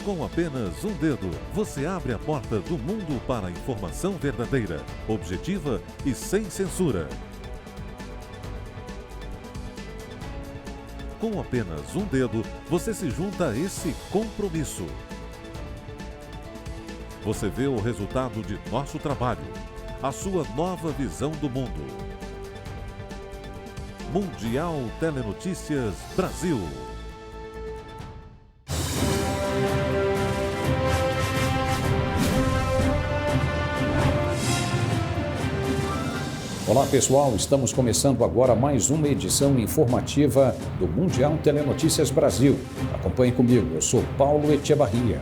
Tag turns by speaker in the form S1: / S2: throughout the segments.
S1: Com apenas um dedo, você abre a porta do mundo para a informação verdadeira, objetiva e sem censura. Com apenas um dedo, você se junta a esse compromisso. Você vê o resultado de nosso trabalho, a sua nova visão do mundo. Mundial Telenotícias Brasil.
S2: Olá pessoal, estamos começando agora mais uma edição informativa do Mundial Telenotícias Brasil. Acompanhe comigo, eu sou Paulo Echevarria.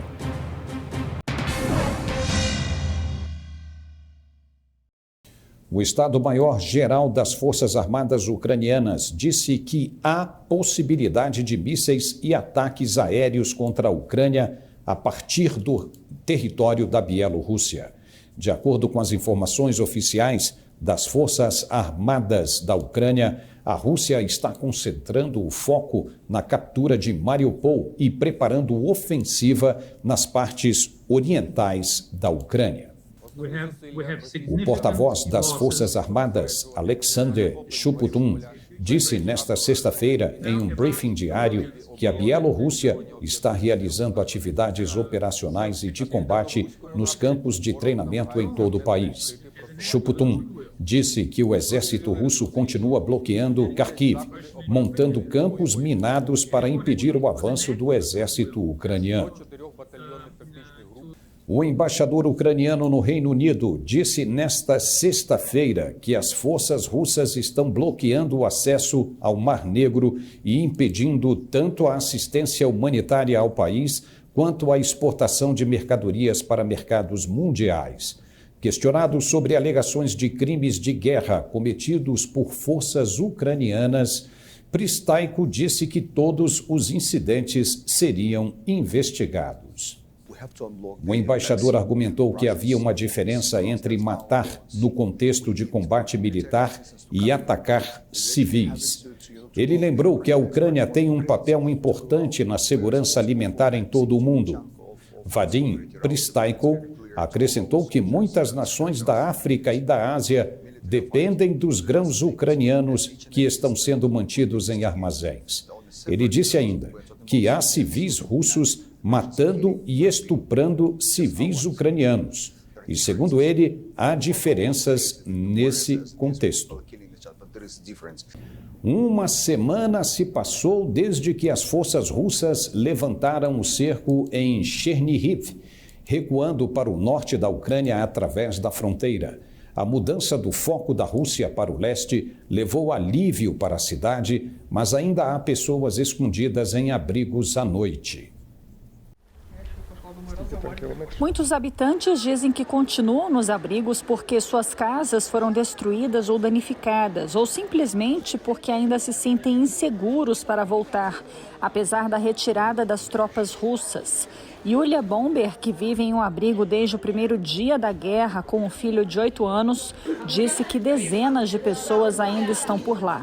S2: O Estado-Maior-Geral das Forças Armadas Ucranianas disse que há possibilidade de mísseis e ataques aéreos contra a Ucrânia a partir do território da Bielorrússia. De acordo com as informações oficiais das Forças Armadas da Ucrânia, a Rússia está concentrando o foco na captura de Mariupol e preparando ofensiva nas partes orientais da Ucrânia. O porta-voz das Forças Armadas, Alexander Shuputun, disse nesta sexta-feira, em um briefing diário, que a Bielorrússia está realizando atividades operacionais e de combate nos campos de treinamento em todo o país. Shuputun disse que o exército russo continua bloqueando Kharkiv, montando campos minados para impedir o avanço do exército ucraniano. O embaixador ucraniano no Reino Unido disse nesta sexta-feira que as forças russas estão bloqueando o acesso ao Mar Negro e impedindo tanto a assistência humanitária ao país quanto a exportação de mercadorias para mercados mundiais. Questionado sobre alegações de crimes de guerra cometidos por forças ucranianas, Pristaiko disse que todos os incidentes seriam investigados. O embaixador argumentou que havia uma diferença entre matar no contexto de combate militar e atacar civis. Ele lembrou que a Ucrânia tem um papel importante na segurança alimentar em todo o mundo. Vadim Pristaiko acrescentou que muitas nações da África e da Ásia dependem dos grãos ucranianos que estão sendo mantidos em armazéns. Ele disse ainda que há civis russos matando e estuprando civis ucranianos. E, segundo ele, há diferenças nesse contexto. Uma semana se passou desde que as forças russas levantaram o cerco em Chernihiv, recuando para o norte da Ucrânia através da fronteira. A mudança do foco da Rússia para o leste levou alívio para a cidade, mas ainda há pessoas escondidas em abrigos à noite.
S3: Muitos habitantes dizem que continuam nos abrigos porque suas casas foram destruídas ou danificadas, ou simplesmente porque ainda se sentem inseguros para voltar, apesar da retirada das tropas russas. Yulia Bomber, que vive em um abrigo desde o primeiro dia da guerra com um filho de 8 anos, disse que dezenas de pessoas ainda estão por lá.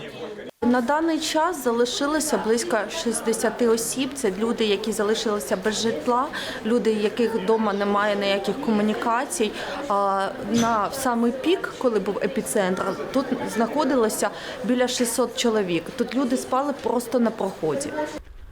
S4: На даний час залишилося близько 60 осіб. Це люди, які залишилися без житла, люди, яких вдома немає ніяких комунікацій. На самий пік, коли був епіцентр, тут знаходилося біля 600 чоловік. Тут люди спали просто на проході.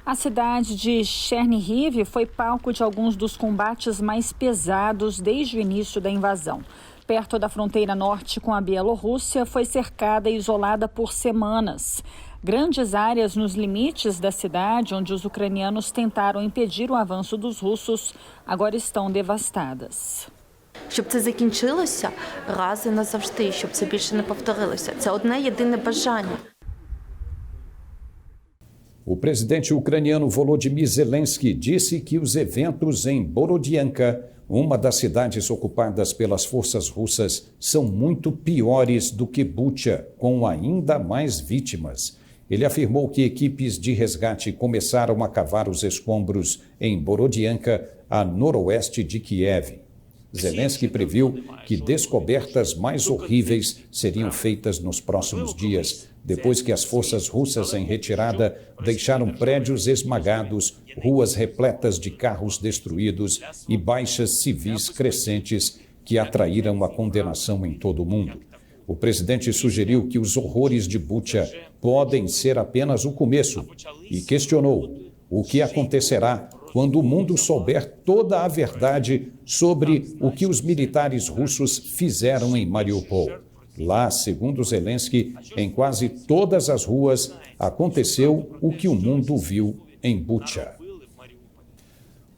S3: A cidade de Chernihiv foi palco de alguns dos combates mais pesados desde o início da invasão. Perto da fronteira norte com a Bielorrússia, foi cercada e isolada por semanas. Grandes áreas nos limites da cidade, onde os ucranianos tentaram impedir o avanço dos russos, agora estão devastadas.
S4: Щоб це закінчилося раз і назавжди, щоб це більше не повторилося. Це одне єдине бажання.
S2: O presidente ucraniano Volodymyr Zelensky disse que os eventos em Borodianka, uma das cidades ocupadas pelas forças russas, são muito piores do que Bucha, com ainda mais vítimas. Ele afirmou que equipes de resgate começaram a cavar os escombros em Borodianka, a noroeste de Kiev. Zelensky previu que descobertas mais horríveis seriam feitas nos próximos dias, depois que as forças russas em retirada deixaram prédios esmagados, ruas repletas de carros destruídos e baixas civis crescentes que atraíram a condenação em todo o mundo. O presidente sugeriu que os horrores de Bucha podem ser apenas o começo e questionou o que acontecerá quando o mundo souber toda a verdade sobre o que os militares russos fizeram em Mariupol. Lá, segundo Zelensky, em quase todas as ruas aconteceu o que o mundo viu em Bucha.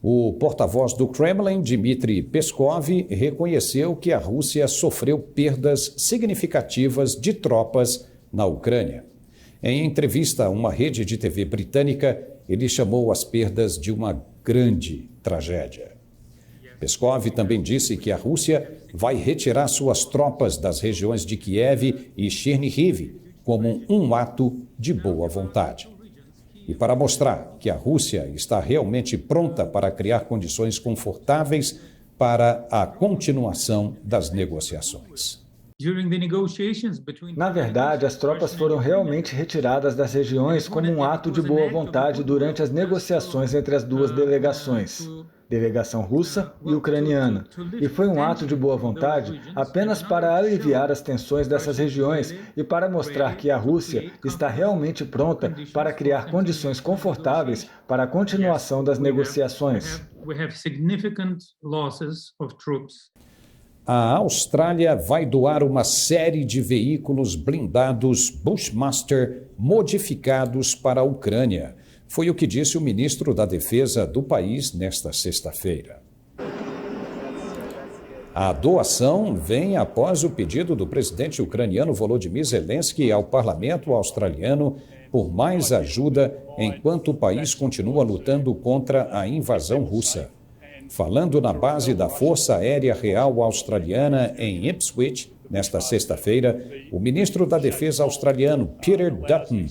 S2: O porta-voz do Kremlin, Dmitry Peskov, reconheceu que a Rússia sofreu perdas significativas de tropas na Ucrânia. Em entrevista a uma rede de TV britânica, ele chamou as perdas de uma grande tragédia. Peskov também disse que a Rússia vai retirar suas tropas das regiões de Kiev e Chernihiv como um ato de boa vontade. E para mostrar que a Rússia está realmente pronta para criar condições confortáveis para a continuação das negociações.
S5: Na verdade, as tropas foram realmente retiradas das regiões como um ato de boa vontade durante as negociações entre as duas delegações, delegação russa e ucraniana. E foi um ato de boa vontade apenas para aliviar as tensões dessas regiões e para mostrar que a Rússia está realmente pronta para criar condições confortáveis para a continuação das negociações.
S2: A Austrália vai doar uma série de veículos blindados Bushmaster modificados para a Ucrânia. Foi o que disse o ministro da Defesa do país nesta sexta-feira. A doação vem após o pedido do presidente ucraniano Volodymyr Zelensky ao parlamento australiano por mais ajuda enquanto o país continua lutando contra a invasão russa. Falando na base da Força Aérea Real Australiana em Ipswich, nesta sexta-feira, o ministro da Defesa australiano, Peter Dutton,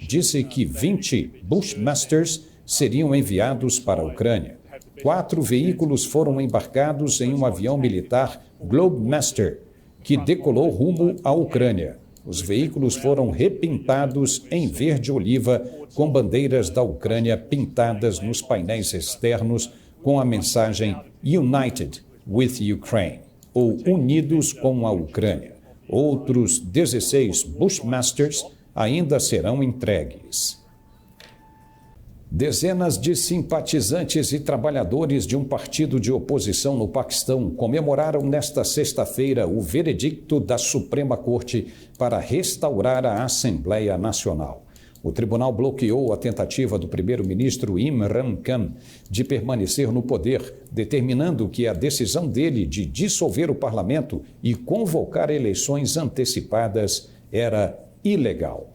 S2: disse que 20 Bushmasters seriam enviados para a Ucrânia. 4 veículos foram embarcados em um avião militar Globemaster, que decolou rumo à Ucrânia. Os veículos foram repintados em verde-oliva, com bandeiras da Ucrânia pintadas nos painéis externos, com a mensagem United with Ukraine, ou Unidos com a Ucrânia. Outros 16 Bushmasters ainda serão entregues. Dezenas de simpatizantes e trabalhadores de um partido de oposição no Paquistão comemoraram nesta sexta-feira o veredicto da Suprema Corte para restaurar a Assembleia Nacional. O tribunal bloqueou a tentativa do primeiro-ministro Imran Khan de permanecer no poder, determinando que a decisão dele de dissolver o parlamento e convocar eleições antecipadas era ilegal.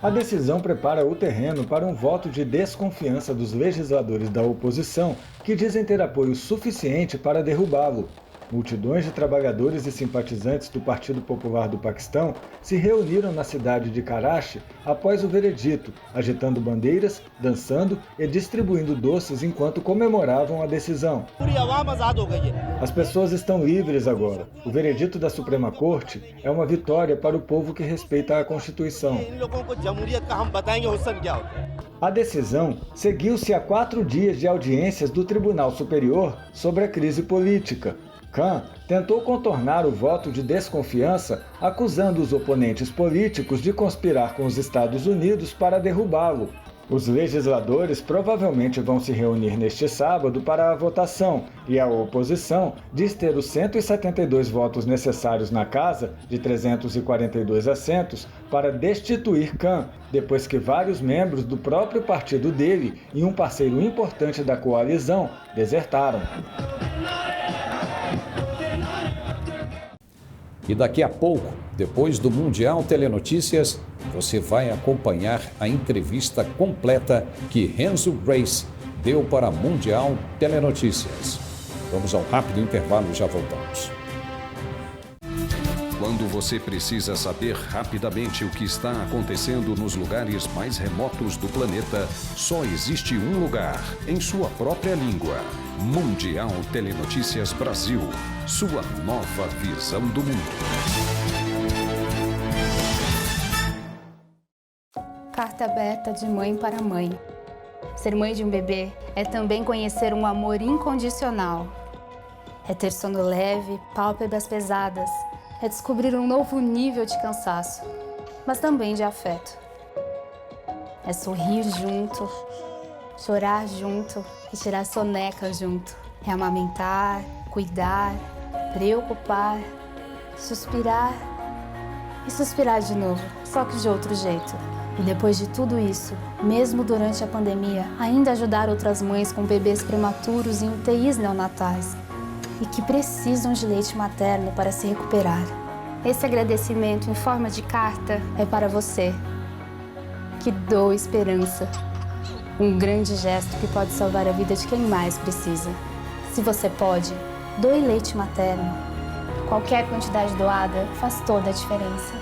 S5: A decisão prepara o terreno para um voto de desconfiança dos legisladores da oposição, que dizem ter apoio suficiente para derrubá-lo. Multidões de trabalhadores e simpatizantes do Partido Popular do Paquistão se reuniram na cidade de Karachi após o veredito, agitando bandeiras, dançando e distribuindo doces enquanto comemoravam a decisão. As pessoas estão livres agora. O veredito da Suprema Corte é uma vitória para o povo que respeita a Constituição. A decisão seguiu-se a 4 dias de audiências do Tribunal Superior sobre a crise política. Khan tentou contornar o voto de desconfiança, acusando os oponentes políticos de conspirar com os Estados Unidos para derrubá-lo. Os legisladores provavelmente vão se reunir neste sábado para a votação, e a oposição diz ter os 172 votos necessários na casa, de 342 assentos, para destituir Khan, depois que vários membros do próprio partido dele e um parceiro importante da coalizão desertaram.
S2: E daqui a pouco, depois do Mundial Telenotícias, você vai acompanhar a entrevista completa que Renzo Grace deu para Mundial Telenotícias. Vamos ao rápido intervalo e já voltamos.
S6: Quando
S2: Quando você precisa saber rapidamente o que está acontecendo nos lugares mais remotos do planeta, só existe um lugar, em sua própria língua. Mundial Telenotícias Brasil. Sua nova visão do mundo.
S6: Carta aberta de mãe para mãe. Ser mãe de um bebê é também conhecer um amor incondicional. É ter sono leve, pálpebras pesadas. É descobrir um novo nível de cansaço, mas também de afeto. É sorrir junto, chorar junto e tirar soneca junto. É amamentar, cuidar, preocupar, suspirar e suspirar de novo, só que de outro jeito. E depois de tudo isso, mesmo durante a pandemia, ainda ajudar outras mães com bebês prematuros em UTIs neonatais e que precisam de leite materno para se recuperar. Esse agradecimento em forma de carta é para você, que doa esperança. Um grande gesto que pode salvar a vida de quem mais precisa. Se você pode, doe leite materno. Qualquer quantidade doada faz toda a diferença.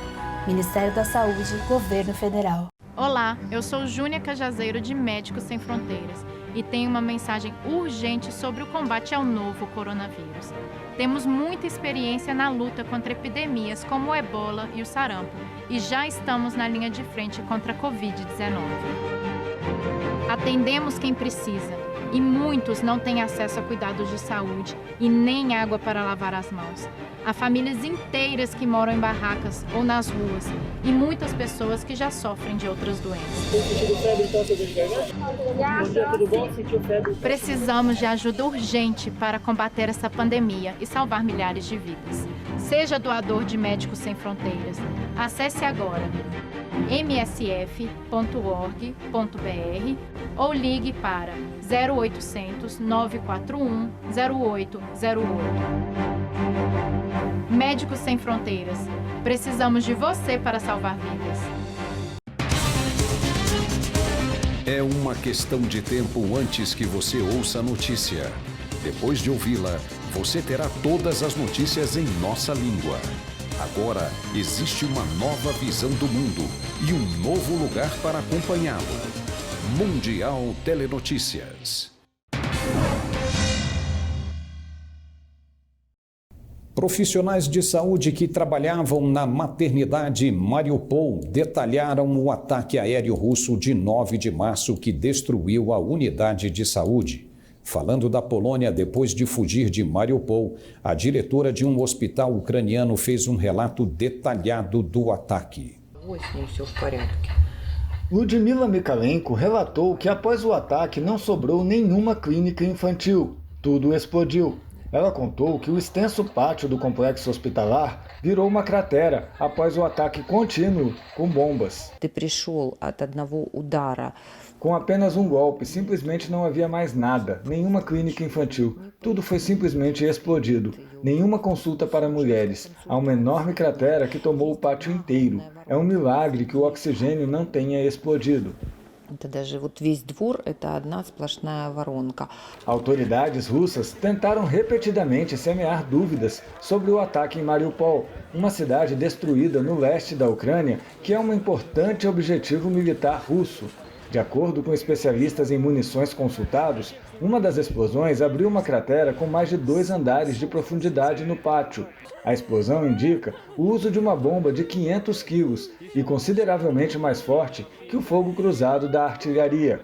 S6: Ministério da Saúde, Governo Federal.
S7: Olá, eu sou Júnia Cajazeiro de Médicos Sem Fronteiras e tenho uma mensagem urgente sobre o combate ao novo coronavírus. Temos muita experiência na luta contra epidemias como o ebola e o sarampo e já estamos na linha de frente contra a Covid-19. Atendemos quem precisa e muitos não têm acesso a cuidados de saúde e nem água para lavar as mãos. Há famílias inteiras que moram em barracas ou nas ruas e muitas pessoas que já sofrem de outras doenças. Precisamos de ajuda urgente para combater essa pandemia e salvar milhares de vidas. Seja doador de Médicos Sem Fronteiras. Acesse agora msf.org.br ou ligue para 0800 941 0808. Médicos Sem Fronteiras. Precisamos de você para salvar vidas.
S2: É uma questão de tempo antes que você ouça a notícia. Depois de ouvi-la, você terá todas as notícias em nossa língua. Agora existe uma nova visão do mundo e um novo lugar para acompanhá-lo. Mundial Telenotícias. Profissionais de saúde que trabalhavam na maternidade Mariupol detalharam o ataque aéreo russo de 9 de março que destruiu a unidade de saúde. Falando da Polônia depois de fugir de Mariupol, a diretora de um hospital ucraniano fez um relato detalhado do ataque.
S5: Ludmila Mikalenko relatou que após o ataque não sobrou nenhuma clínica infantil. Tudo explodiu. Ela contou que o extenso pátio do complexo hospitalar virou uma cratera após o ataque contínuo com bombas. Com apenas um golpe, simplesmente não havia mais nada, nenhuma clínica infantil. Tudo foi simplesmente explodido. Nenhuma consulta para mulheres. Há uma enorme cratera que tomou o pátio inteiro. É um milagre que o oxigênio não tenha explodido. Autoridades russas tentaram repetidamente semear dúvidas sobre o ataque em Mariupol, uma cidade destruída no leste da Ucrânia, que é um importante objetivo militar russo. De acordo com especialistas em munições consultados, uma das explosões abriu uma cratera com mais de 2 andares de profundidade no pátio. A explosão indica o uso de uma bomba de 500 quilos e consideravelmente mais forte que o fogo cruzado da artilharia.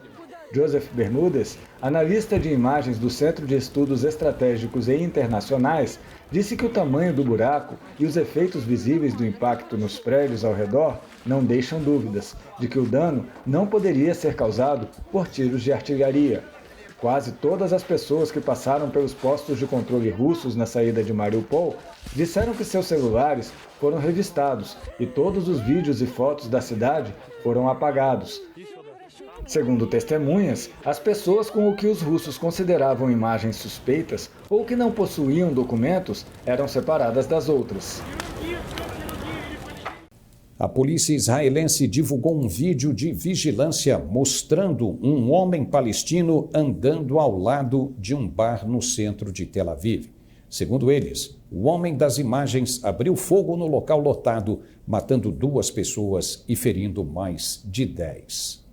S5: Joseph Bermúdez, analista de imagens do Centro de Estudos Estratégicos e Internacionais, disse que o tamanho do buraco e os efeitos visíveis do impacto nos prédios ao redor não deixam dúvidas de que o dano não poderia ser causado por tiros de artilharia. Quase todas as pessoas que passaram pelos postos de controle russos na saída de Mariupol disseram que seus celulares foram revistados e todos os vídeos e fotos da cidade foram apagados. Segundo testemunhas, as pessoas com o que os russos consideravam imagens suspeitas ou que não possuíam documentos eram separadas das outras.
S2: A polícia israelense divulgou um vídeo de vigilância mostrando um homem palestino andando ao lado de um bar no centro de Tel Aviv. Segundo eles, o homem das imagens abriu fogo no local lotado, matando 2 pessoas e ferindo mais de 10.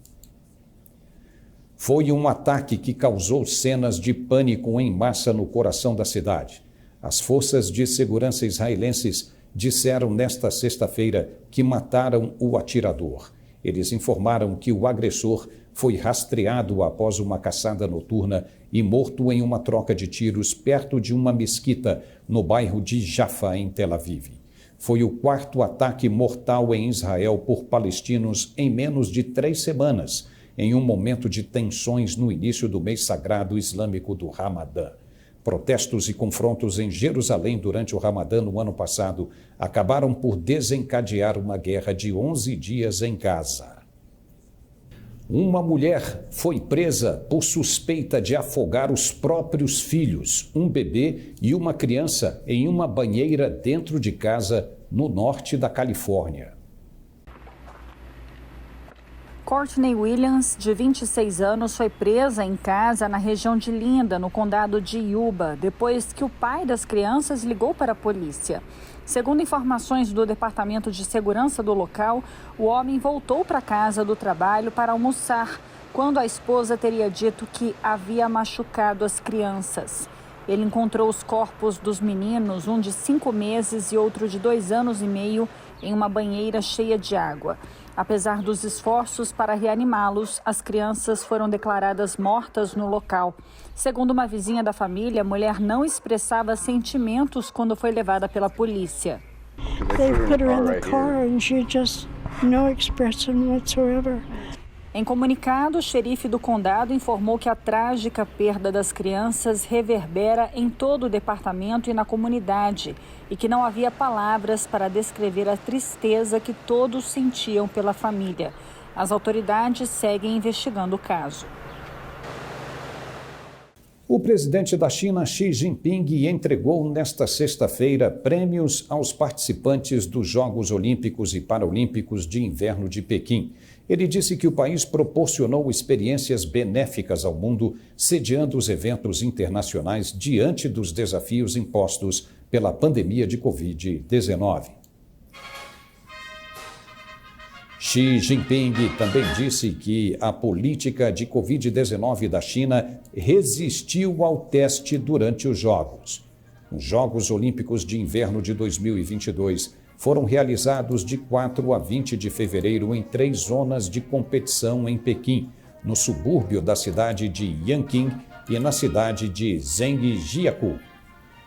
S2: Foi um ataque que causou cenas de pânico em massa no coração da cidade. As forças de segurança israelenses disseram nesta sexta-feira que mataram o atirador. Eles informaram que o agressor foi rastreado após uma caçada noturna e morto em uma troca de tiros perto de uma mesquita no bairro de Jaffa, em Tel Aviv. Foi o 4º ataque mortal em Israel por palestinos em menos de 3 semanas, em um momento de tensões no início do mês sagrado islâmico do Ramadã. Protestos e confrontos em Jerusalém durante o Ramadã no ano passado acabaram por desencadear uma guerra de 11 dias em Gaza. Uma mulher foi presa por suspeita de afogar os próprios filhos, um bebê e uma criança, em uma banheira dentro de casa no norte da Califórnia.
S3: Courtney Williams, de 26 anos, foi presa em casa na região de Linda, no condado de Yuba, depois que o pai das crianças ligou para a polícia. Segundo informações do Departamento de Segurança do local, o homem voltou para a casa do trabalho para almoçar, quando a esposa teria dito que havia machucado as crianças. Ele encontrou os corpos dos meninos, um de 5 meses e outro de 2 anos e meio, em uma banheira cheia de água. Apesar dos esforços para reanimá-los, as crianças foram declaradas mortas no local. Segundo uma vizinha da família, a mulher não expressava sentimentos quando foi levada pela polícia.
S8: They put her in the car and she just no expression whatsoever.
S3: Em comunicado, o xerife do condado informou que a trágica perda das crianças reverbera em todo o departamento e na comunidade e que não havia palavras para descrever a tristeza que todos sentiam pela família. As autoridades seguem investigando o caso.
S2: O presidente da China, Xi Jinping, entregou nesta sexta-feira prêmios aos participantes dos Jogos Olímpicos e Paralímpicos de Inverno de Pequim. Ele disse que o país proporcionou experiências benéficas ao mundo, sediando os eventos internacionais diante dos desafios impostos pela pandemia de Covid-19. Xi Jinping também disse que a política de Covid-19 da China resistiu ao teste durante os Jogos. Os Jogos Olímpicos de Inverno de 2022 foram realizados de 4 a 20 de fevereiro em 3 zonas de competição em Pequim, no subúrbio da cidade de Yanqing e na cidade de Zhangjiakou.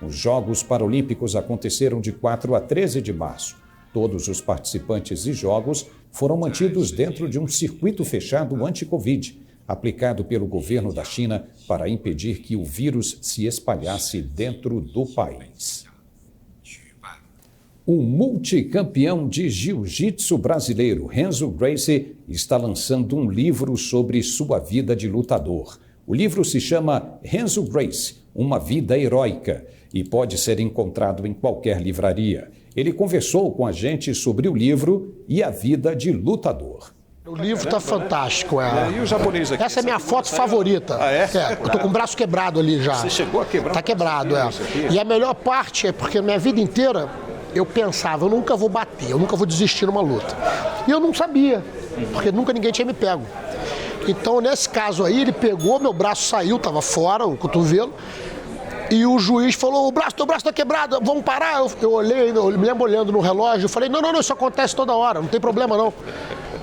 S2: Os Jogos Paralímpicos aconteceram de 4 a 13 de março. Todos os participantes e jogos foram mantidos dentro de um circuito fechado anti-Covid, aplicado pelo governo da China para impedir que o vírus se espalhasse dentro do país. O multicampeão de jiu-jitsu brasileiro Renzo Gracie está lançando um livro sobre sua vida de lutador. O livro se chama Renzo Gracie, Uma Vida Heróica, e pode ser encontrado em qualquer livraria. Ele conversou com a gente sobre o livro e a vida de lutador.
S9: O livro está fantástico.
S10: E o japonês aqui?
S9: Essa é a minha foto favorita.
S10: Ah, é?
S9: Eu tô com o braço quebrado ali já.
S10: Você chegou a quebrar?
S9: Tá quebrado, E a melhor parte é porque minha vida inteira eu pensava, eu nunca vou bater, eu nunca vou desistir numa luta. E eu não sabia, porque nunca ninguém tinha me pego. Então, nesse caso aí, ele pegou, meu braço saiu, estava fora, o cotovelo, e o juiz falou, teu braço está quebrado, vamos parar? Eu olhei, eu me lembro olhando no relógio, eu falei, não, isso acontece toda hora, não tem problema não.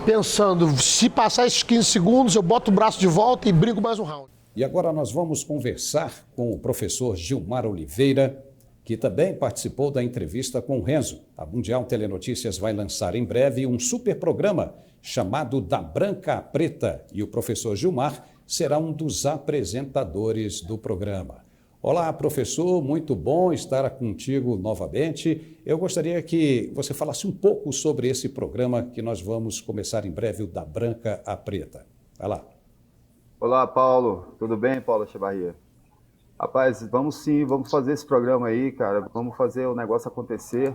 S9: Pensando, se passar esses 15 segundos, eu boto o braço de volta e brigo mais um round.
S2: E agora nós vamos conversar com o professor Gilmar Oliveira, que também participou da entrevista com o Renzo. A Mundial Telenotícias vai lançar em breve um super programa chamado Da Branca à Preta, e o professor Gilmar será um dos apresentadores do programa. Olá, professor, muito bom estar contigo novamente. Eu gostaria que você falasse um pouco sobre esse programa que nós vamos começar em breve, o Da Branca à Preta. Vai lá.
S11: Olá, Paulo. Tudo bem, Paulo Echevarria? Rapaz, vamos fazer esse programa aí, cara. Vamos fazer o negócio acontecer.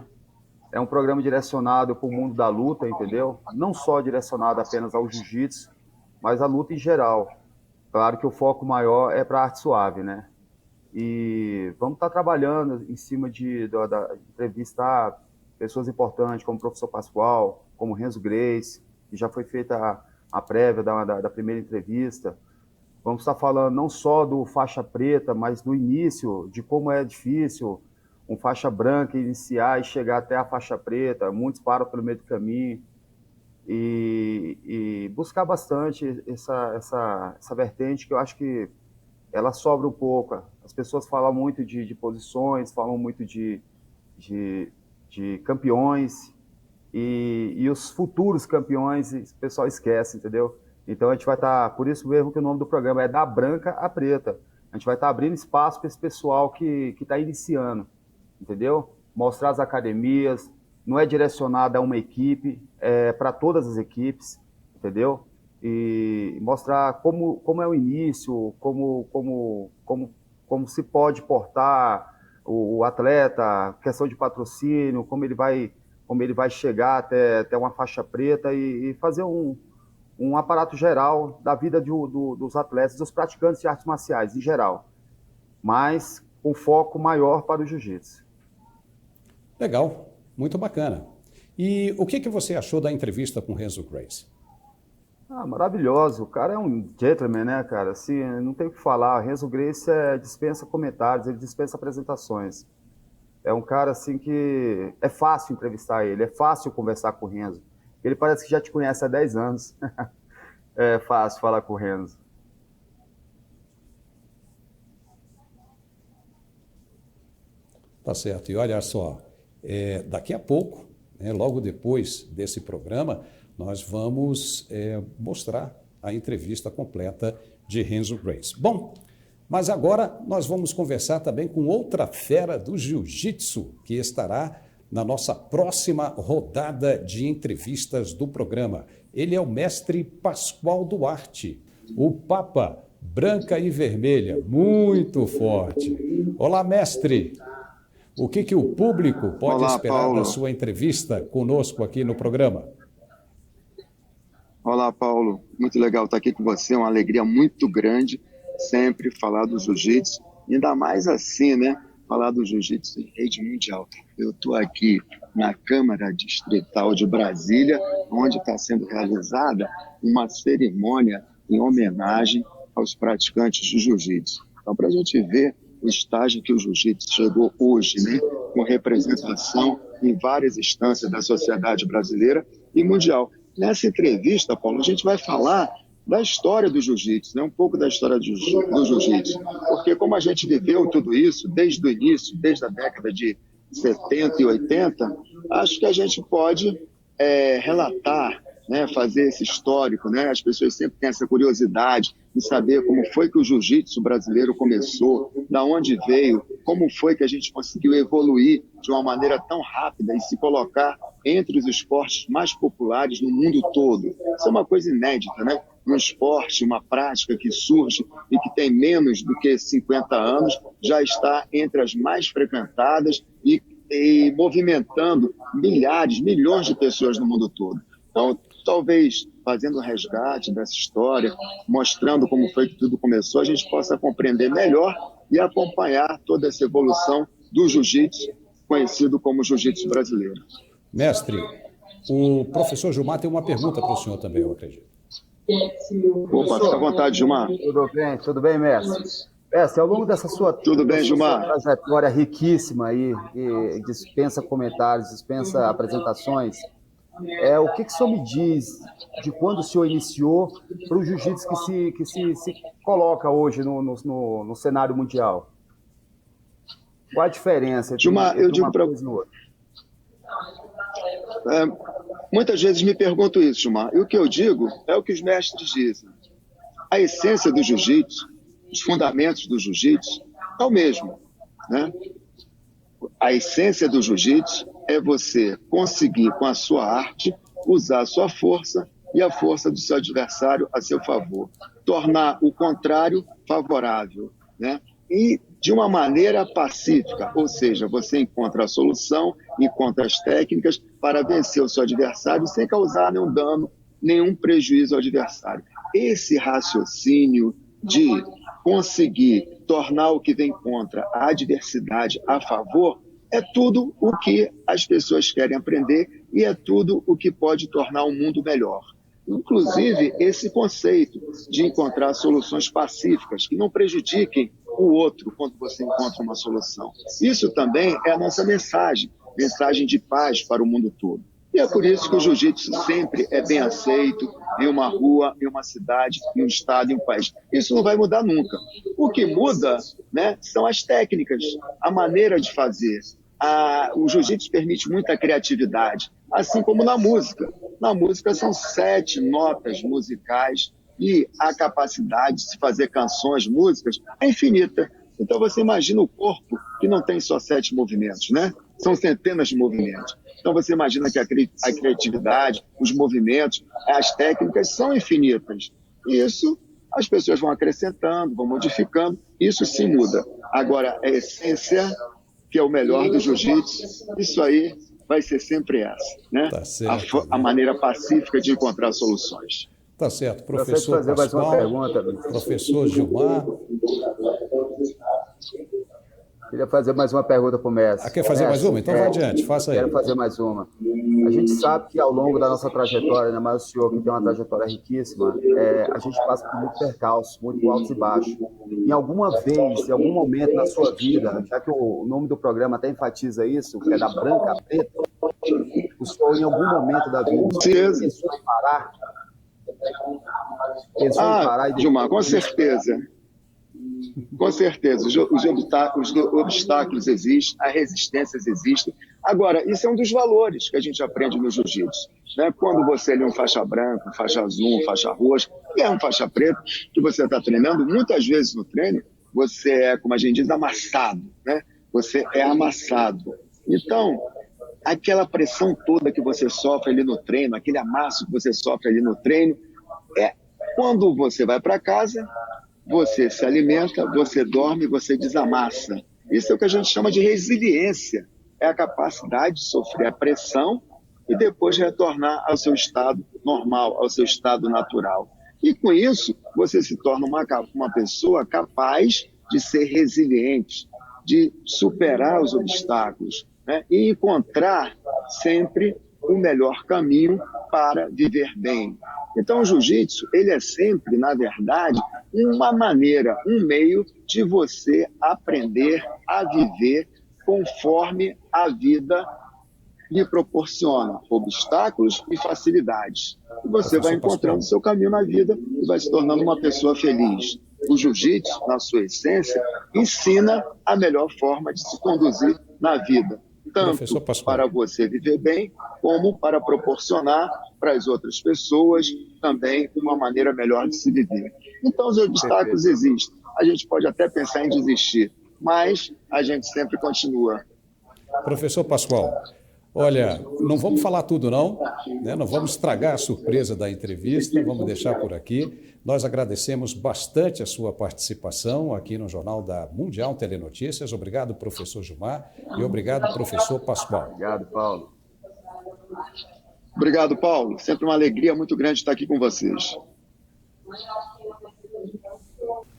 S11: É um programa direcionado para o mundo da luta, entendeu? Não só direcionado apenas ao jiu-jitsu, mas a luta em geral. Claro que o foco maior é para a arte suave, né? E vamos estar trabalhando em cima de entrevistar pessoas importantes, como o professor Pascoal, como o Renzo Grace, que já foi feita a prévia da primeira entrevista. Vamos estar falando não só do faixa preta, mas do início, de como é difícil um faixa branca iniciar e chegar até a faixa preta. Muitos param pelo meio do caminho. E buscar bastante essa vertente, que eu acho que ela sobra um pouco. As pessoas falam muito de posições, falam muito de campeões, e os futuros campeões o pessoal esquece, entendeu? Então a gente vai estar, por isso mesmo que o nome do programa é Da Branca à Preta. A gente vai estar abrindo espaço para esse pessoal que está iniciando, entendeu? Mostrar as academias, não é direcionado a uma equipe, é para todas as equipes, entendeu? E mostrar como é o início, como se pode portar o atleta, questão de patrocínio, como ele vai chegar até uma faixa preta e fazer um aparato geral da vida dos atletas, dos praticantes de artes marciais em geral, mas com foco maior para o jiu-jitsu.
S2: Legal, muito bacana. E o que você achou da entrevista com o Renzo Grace?
S11: Maravilhoso. O cara é um gentleman, né, cara? Assim, não tem o que falar. O Renzo Grace dispensa comentários, ele dispensa apresentações. É um cara, assim, que é fácil entrevistar ele, é fácil conversar com o Renzo. Ele parece que já te conhece há 10 anos. É fácil falar com o Renzo.
S2: Tá certo. E olha só, daqui a pouco, logo depois desse programa, nós vamos mostrar a entrevista completa de Renzo Grace. Bom, mas agora nós vamos conversar também com outra fera do jiu-jitsu, que estará na nossa próxima rodada de entrevistas do programa. Ele é o mestre Pascoal Duarte, o Papa, branca e vermelha, muito forte. Olá, mestre! O que o público pode esperar
S10: Paulo,
S2: da sua entrevista conosco aqui no programa?
S10: Olá, Paulo. Muito legal estar aqui com você. Uma alegria muito grande sempre falar do jiu-jitsu. Ainda mais assim, né? Falar do jiu-jitsu em rede mundial. Eu estou aqui na Câmara Distrital de Brasília, onde está sendo realizada uma cerimônia em homenagem aos praticantes de jiu-jitsu. Então, para a gente ver o estágio que o jiu-jitsu chegou hoje, né? Com representação em várias instâncias da sociedade brasileira e mundial. Nessa entrevista, Paulo, a gente vai falar da história do jiu-jitsu, né? Um pouco da história do jiu-jitsu. Porque como a gente viveu tudo isso desde o início, desde a década de 70 e 80, acho que a gente pode relatar, né? Fazer esse histórico, né? As pessoas sempre têm essa curiosidade de saber como foi que o jiu-jitsu brasileiro começou, da onde veio, como foi que a gente conseguiu evoluir de uma maneira tão rápida e se colocar entre os esportes mais populares no mundo todo. Isso é uma coisa inédita, né? Um esporte, uma prática que surge e que tem menos do que 50 anos, já está entre as mais frequentadas e movimentando milhões de pessoas no mundo todo. Então, talvez fazendo um resgate dessa história, mostrando como foi que tudo começou, a gente possa compreender melhor e acompanhar toda essa evolução do jiu-jitsu, conhecido como jiu-jitsu brasileiro.
S2: Mestre, o professor Gilmar tem uma pergunta para o senhor também, eu acredito.
S10: Opa, fica à vontade, Gilmar.
S11: Tudo bem, mestre? Mestre, ao longo dessa sua
S10: trajetória
S11: riquíssima aí, e dispensa comentários, dispensa apresentações, o que o senhor me diz de quando o senhor iniciou para o jiu-jitsu que se coloca hoje no cenário mundial? Qual a diferença entre
S10: Gilmar, eu digo para
S11: coisa e outra?
S10: Muitas vezes me pergunto isso, Gilmar, e o que eu digo é o que os mestres dizem. A essência do jiu-jitsu, os fundamentos do jiu-jitsu é o mesmo, né? A essência do jiu-jitsu é você conseguir, com a sua arte, usar a sua força e a força do seu adversário a seu favor. Tornar o contrário favorável, né? E de uma maneira pacífica, ou seja, você encontra a solução, encontra as técnicas para vencer o seu adversário sem causar nenhum dano, nenhum prejuízo ao adversário. Esse raciocínio, de conseguir tornar o que vem contra a adversidade a favor, é tudo o que as pessoas querem aprender e é tudo o que pode tornar o mundo melhor. Inclusive, esse conceito de encontrar soluções pacíficas que não prejudiquem o outro quando você encontra uma solução. Isso também é a nossa mensagem de paz para o mundo todo. E é por isso que o jiu-jitsu sempre é bem aceito em uma rua, em uma cidade, em um estado, em um país. Isso não vai mudar nunca. O que muda, né, são as técnicas, a maneira de fazer. O jiu-jitsu permite muita criatividade, assim como na música. Na música são 7 notas musicais e a capacidade de se fazer canções, músicas, é infinita. Então você imagina o corpo que não tem só 7 movimentos, né? São centenas de movimentos. Então você imagina que a criatividade, os movimentos, as técnicas são infinitas. E isso as pessoas vão acrescentando, vão modificando, isso sim muda. Agora, a essência, que é o melhor do jiu-jitsu, isso aí vai ser sempre essa, né?
S2: Tá certo,
S10: a maneira pacífica de encontrar soluções.
S2: Tá certo. Professor
S11: fazer mais uma pergunta,
S2: professor Gilmar.
S11: Queria fazer mais uma pergunta para o mestre.
S2: Quer fazer mais uma? Então vai adiante, faça aí.
S11: Quero fazer mais uma. A gente sabe que ao longo da nossa trajetória, né, mas o senhor que tem uma trajetória riquíssima, a gente passa por muito percalço, muito altos e baixos. Em alguma vez, em algum momento na sua vida, já que o nome do programa até enfatiza isso, que é da branca a preta, o senhor em algum momento da vida pensou em parar? Pensou em parar e
S10: Gilmar, com certeza. Com certeza, os obstáculos existem, as resistências existem. Agora, isso é um dos valores que a gente aprende no jiu-jitsu, né? Quando você é um faixa branca, um faixa azul, um faixa roxa, e é um faixa preta, que você está treinando, muitas vezes no treino, você é, como a gente diz, amassado, né? Você é amassado. Então, aquela pressão toda que você sofre ali no treino, aquele amasso que você sofre ali no treino, quando você vai para casa, você se alimenta, você dorme, você desamassa. Isso é o que a gente chama de resiliência. É a capacidade de sofrer a pressão e depois retornar ao seu estado normal, ao seu estado natural. E com isso, você se torna uma pessoa capaz de ser resiliente, de superar os obstáculos, né? E encontrar sempre o melhor caminho para viver bem. Então, o jiu-jitsu, ele é sempre, na verdade, uma maneira, um meio de você aprender a viver conforme a vida lhe proporciona obstáculos e facilidades. E você vai encontrando seu caminho na vida e vai se tornando uma pessoa feliz. O jiu-jitsu, na sua essência, ensina a melhor forma de se conduzir na vida. Tanto para você viver bem, como para proporcionar para as outras pessoas também uma maneira melhor de se viver. Então, os obstáculos existem. A gente pode até pensar em desistir, mas a gente sempre continua.
S2: Professor Pascoal, olha, não vamos falar tudo não, né? Não vamos estragar a surpresa da entrevista, vamos deixar por aqui. Nós agradecemos bastante a sua participação aqui no Jornal da Mundial Telenotícias. Obrigado, professor Gilmar, e obrigado, professor Pascoal.
S11: Obrigado, Paulo.
S10: Obrigado, Paulo. Sempre uma alegria muito grande estar aqui com vocês.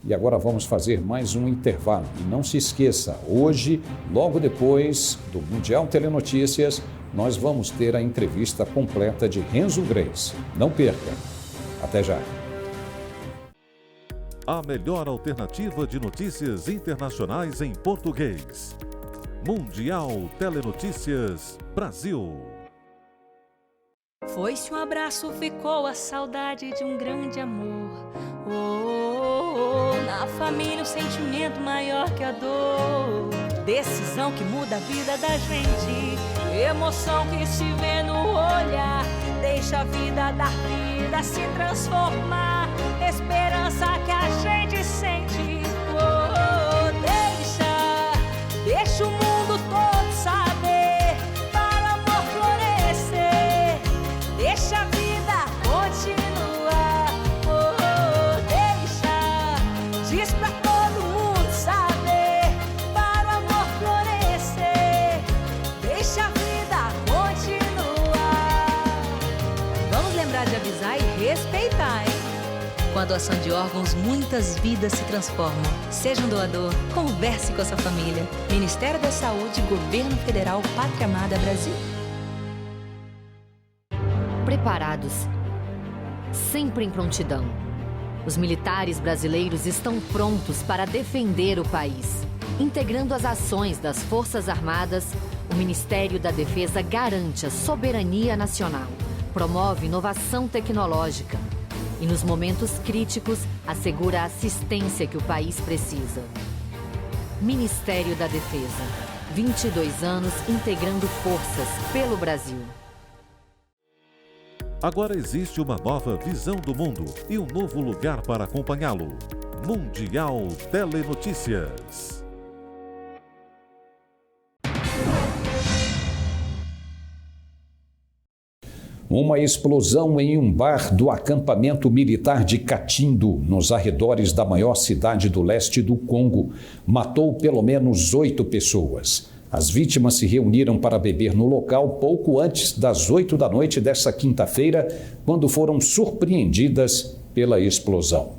S2: E agora vamos fazer mais um intervalo. E não se esqueça, hoje, logo depois do Mundial Telenotícias, nós vamos ter a entrevista completa de Renzo Grace. Não perca. Até já.
S1: A melhor alternativa de notícias internacionais em português. Mundial Telenotícias Brasil.
S12: Foi-se um abraço, ficou a saudade de um grande amor. Oh, oh, oh, na família um sentimento maior que a dor. Decisão que muda a vida da gente. Emoção que se vê no olhar. Deixa a vida dar vida, se transformar. Esperança que a gente sente. Oh, oh, deixa o mundo todo saber. Para o amor florescer. Deixa a vida continuar. Oh, oh, diz pra todo mundo saber. Para o amor florescer. Deixa a vida continuar. Vamos lembrar de avisar e respeitar, hein? Com a doação de órgãos, muitas vidas se transformam. Seja um doador, converse com a sua família. Ministério da Saúde, Governo Federal, Pátria Amada Brasil.
S13: Preparados, sempre em prontidão. Os militares brasileiros estão prontos para defender o país. Integrando as ações das Forças Armadas, o Ministério da Defesa garante a soberania nacional, promove inovação tecnológica e, nos momentos críticos, assegura a assistência que o país precisa. Ministério da Defesa, 22 anos integrando forças pelo Brasil.
S1: Agora existe uma nova visão do mundo e um novo lugar para acompanhá-lo. Mundial Telenotícias.
S2: Uma explosão em um bar do acampamento militar de Katindo, nos arredores da maior cidade do leste do Congo, matou pelo menos 8 pessoas. As vítimas se reuniram para beber no local pouco antes das 8 da noite desta quinta-feira, quando foram surpreendidas pela explosão.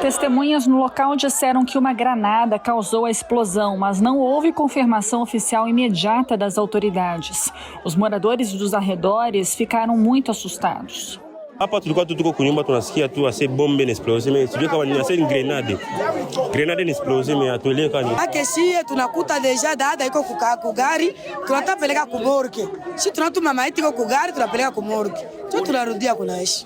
S3: Testemunhas no local disseram que uma granada causou a explosão, mas não houve confirmação oficial imediata das autoridades. Os moradores dos arredores ficaram muito assustados.
S14: Hapa tulikuwa tuko kunyumba tunasikia tu ase bombe na explosive mais sijui kama ni ase grenade na explosive atueleka ni
S15: akeshie tunakuta deja dada iko ku gari tunatapeleka ku morgue si tunatuma maiti iko ku gari tunapeleka ku morgue tu tunarudia kunaishi.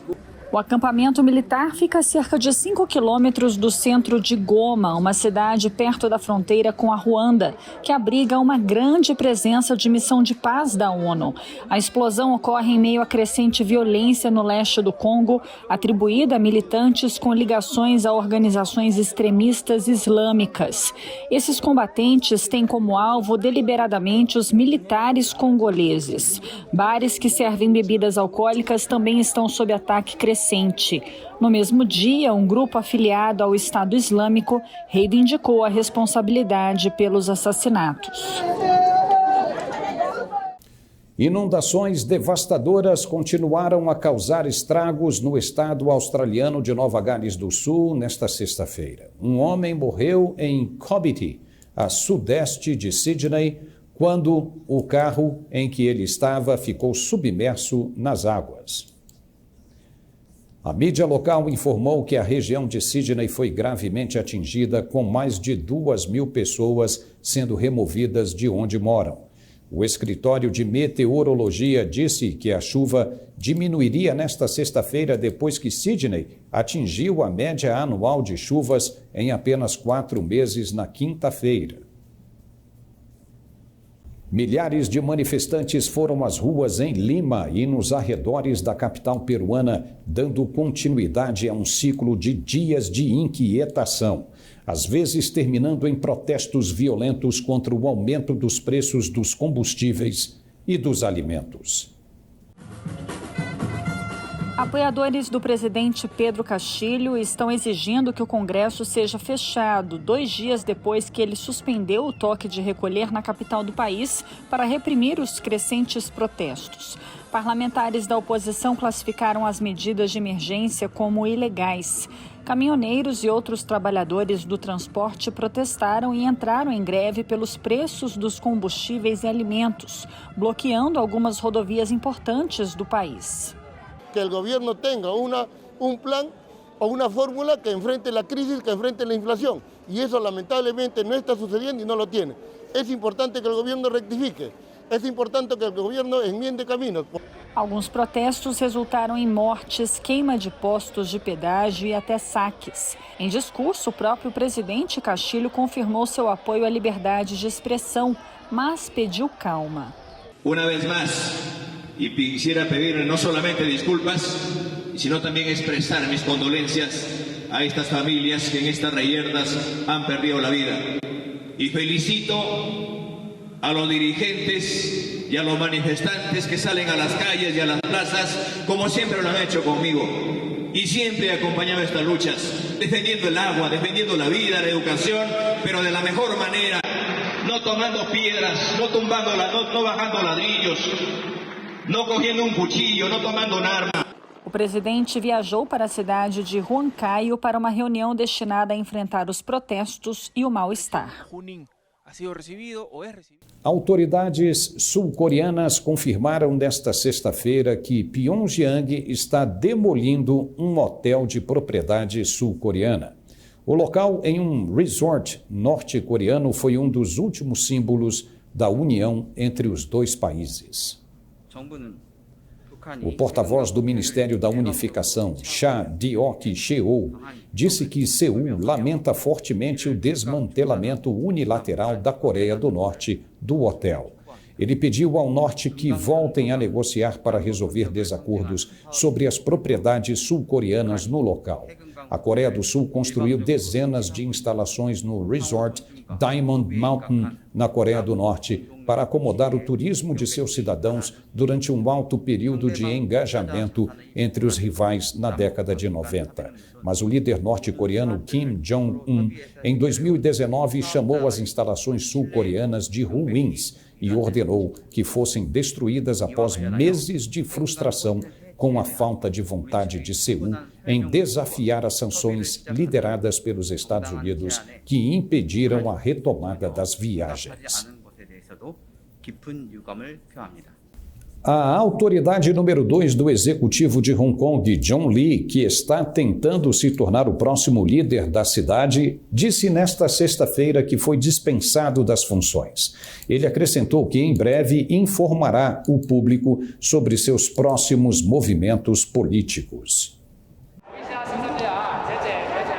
S3: O acampamento militar fica a cerca de 5 quilômetros do centro de Goma, uma cidade perto da fronteira com a Ruanda, que abriga uma grande presença de missão de paz da ONU. A explosão ocorre em meio à crescente violência no leste do Congo, atribuída a militantes com ligações a organizações extremistas islâmicas. Esses combatentes têm como alvo deliberadamente os militares congoleses. Bares que servem bebidas alcoólicas também estão sob ataque crescente. No mesmo dia, um grupo afiliado ao Estado Islâmico reivindicou a responsabilidade pelos assassinatos.
S2: Inundações devastadoras continuaram a causar estragos no estado australiano de Nova Gales do Sul nesta sexta-feira. Um homem morreu em Cobbitty, a sudeste de Sydney, quando o carro em que ele estava ficou submerso nas águas. A mídia local informou que a região de Sydney foi gravemente atingida, com mais de 2.000 pessoas sendo removidas de onde moram. O escritório de meteorologia disse que a chuva diminuiria nesta sexta-feira depois que Sydney atingiu a média anual de chuvas em apenas 4 meses na quinta-feira. Milhares de manifestantes foram às ruas em Lima e nos arredores da capital peruana, dando continuidade a um ciclo de dias de inquietação, às vezes terminando em protestos violentos contra o aumento dos preços dos combustíveis e dos alimentos.
S3: Apoiadores do presidente Pedro Castilho estão exigindo que o Congresso seja fechado 2 dias depois que ele suspendeu o toque de recolher na capital do país para reprimir os crescentes protestos. Parlamentares da oposição classificaram as medidas de emergência como ilegais. Caminhoneiros e outros trabalhadores do transporte protestaram e entraram em greve pelos preços dos combustíveis e alimentos, bloqueando algumas rodovias importantes do país.
S16: Que el gobierno tenga un plan o una fórmula que enfrente la crisis, que enfrente la inflación. Y eso lamentablemente no está sucediendo y no lo tiene. Es importante que el gobierno rectifique. Es importante que el gobierno enmiende caminos.
S3: Alguns protestos resultaram em mortes, queima de postos de pedágio e até saques. Em discurso, o próprio presidente Castilho confirmou seu apoio à liberdade de expressão, mas pediu calma.
S17: Una vez más, y quisiera pedir no solamente disculpas, sino también expresar mis condolencias a estas familias que en estas reyertas han perdido la vida. Y felicito a los dirigentes y a los manifestantes que salen a las calles y a las plazas, como siempre lo han hecho conmigo. Y siempre he acompañado estas luchas, defendiendo el agua, defendiendo la vida, la educación, pero de la mejor manera, no tomando piedras, no bajando ladrillos, no cogiendo un cuchillo, no tomando un arma.
S3: O presidente viajou para a cidade de Huancayo para uma reunião destinada a enfrentar os protestos e o mal-estar.
S2: Autoridades sul-coreanas confirmaram nesta sexta-feira que Pyongyang está demolindo um hotel de propriedade sul-coreana. O local, em um resort norte-coreano, foi um dos últimos símbolos da união entre os dois países. O porta-voz do Ministério da Unificação, Cha Deok-cheol, disse que Seul lamenta fortemente o desmantelamento unilateral da Coreia do Norte do hotel. Ele pediu ao Norte que voltem a negociar para resolver desacordos sobre as propriedades sul-coreanas no local. A Coreia do Sul construiu dezenas de instalações no resort Diamond Mountain, na Coreia do Norte, para acomodar o turismo de seus cidadãos durante um alto período de engajamento entre os rivais na década de 90. Mas o líder norte-coreano Kim Jong-un, em 2019, chamou as instalações sul-coreanas de ruins e ordenou que fossem destruídas após meses de frustração com a falta de vontade de Seul em desafiar as sanções lideradas pelos Estados Unidos que impediram a retomada das viagens. A autoridade número 2 do executivo de Hong Kong, John Lee, que está tentando se tornar o próximo líder da cidade, disse nesta sexta-feira que foi dispensado das funções. Ele acrescentou que em breve informará o público sobre seus próximos movimentos políticos.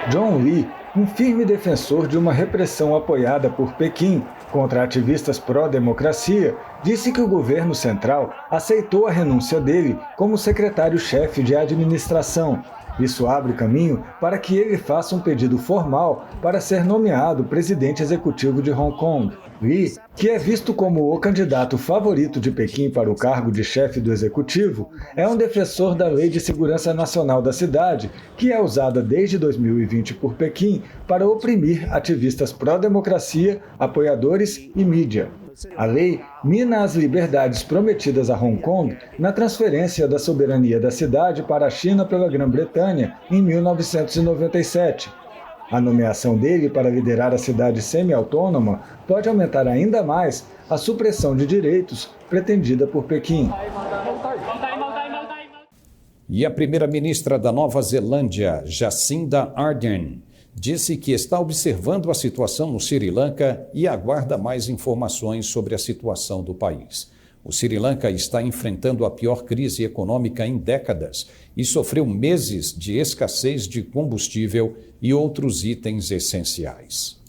S5: John Lee, um firme defensor de uma repressão apoiada por Pequim contra ativistas pró-democracia, disse que o governo central aceitou a renúncia dele como secretário-chefe de administração. Isso abre caminho para que ele faça um pedido formal para ser nomeado presidente executivo de Hong Kong. Lee, que é visto como o candidato favorito de Pequim para o cargo de chefe do executivo, é um defensor da Lei de Segurança Nacional da cidade, que é usada desde 2020 por Pequim para oprimir ativistas pró-democracia, apoiadores e mídia. A lei mina as liberdades prometidas a Hong Kong na transferência da soberania da cidade para a China pela Grã-Bretanha em 1997. A nomeação dele para liderar a cidade semi-autônoma pode aumentar ainda mais a supressão de direitos pretendida por Pequim.
S2: E a primeira-ministra da Nova Zelândia, Jacinda Ardern, disse que está observando a situação no Sri Lanka e aguarda mais informações sobre a situação do país. O Sri Lanka está enfrentando a pior crise econômica em décadas e sofreu meses de escassez de combustível e outros itens essenciais.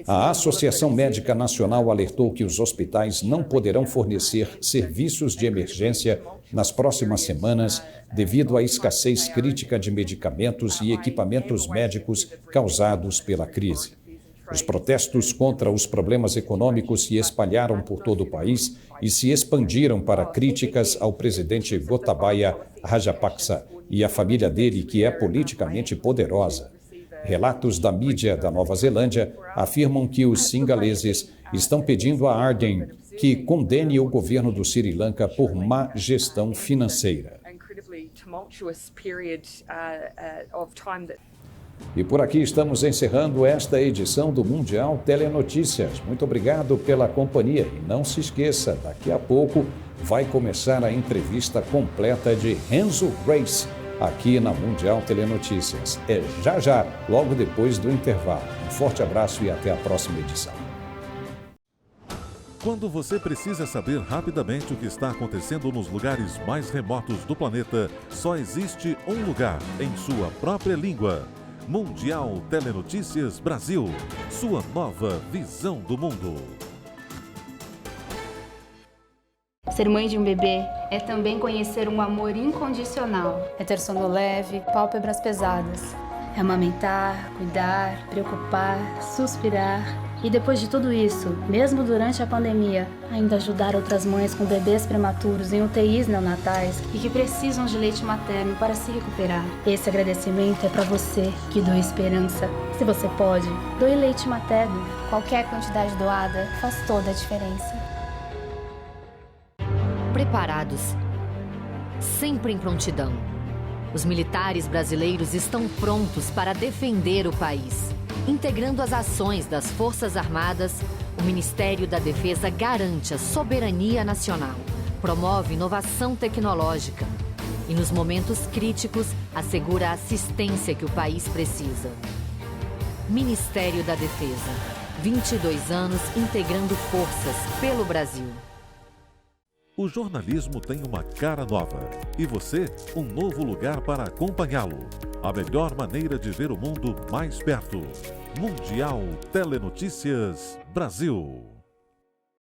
S2: A Associação Médica Nacional alertou que os hospitais não poderão fornecer serviços de emergência nas próximas semanas devido à escassez crítica de medicamentos e equipamentos médicos causados pela crise. Os protestos contra os problemas econômicos se espalharam por todo o país e se expandiram para críticas ao presidente Gotabaya Rajapaksa e à família dele, que é politicamente poderosa. Relatos da mídia da Nova Zelândia afirmam que os singaleses estão pedindo a Ardern que condene o governo do Sri Lanka por má gestão financeira. E por aqui estamos encerrando esta edição do Mundial Telenotícias. Muito obrigado pela companhia e não se esqueça, daqui a pouco vai começar a entrevista completa de Renzo Grace aqui na Mundial Telenotícias. É já, logo depois do intervalo. Um forte abraço e até a próxima edição.
S1: Quando você precisa saber rapidamente o que está acontecendo nos lugares mais remotos do planeta, só existe um lugar em sua própria língua. Mundial Telenotícias Brasil, sua nova visão do mundo.
S6: Ser mãe de um bebê é também conhecer um amor incondicional. É ter sono leve, pálpebras pesadas. É amamentar, cuidar, preocupar, suspirar. E depois de tudo isso, mesmo durante a pandemia, ainda ajudar outras mães com bebês prematuros em UTIs neonatais e que precisam de leite materno para se recuperar. Esse agradecimento é para você que doa esperança. Se você pode, doe leite materno. Qualquer quantidade doada faz toda a diferença.
S13: Preparados. sempre em prontidão. Os militares brasileiros estão prontos para defender o país. Integrando as ações das Forças Armadas, o Ministério da Defesa garante a soberania nacional, promove inovação tecnológica e, nos momentos críticos, assegura a assistência que o país precisa. Ministério da Defesa, 22 anos integrando forças pelo Brasil.
S1: O jornalismo tem uma cara nova e você, um novo lugar para acompanhá-lo. A melhor maneira de ver o mundo mais perto. Mundial Telenotícias Brasil.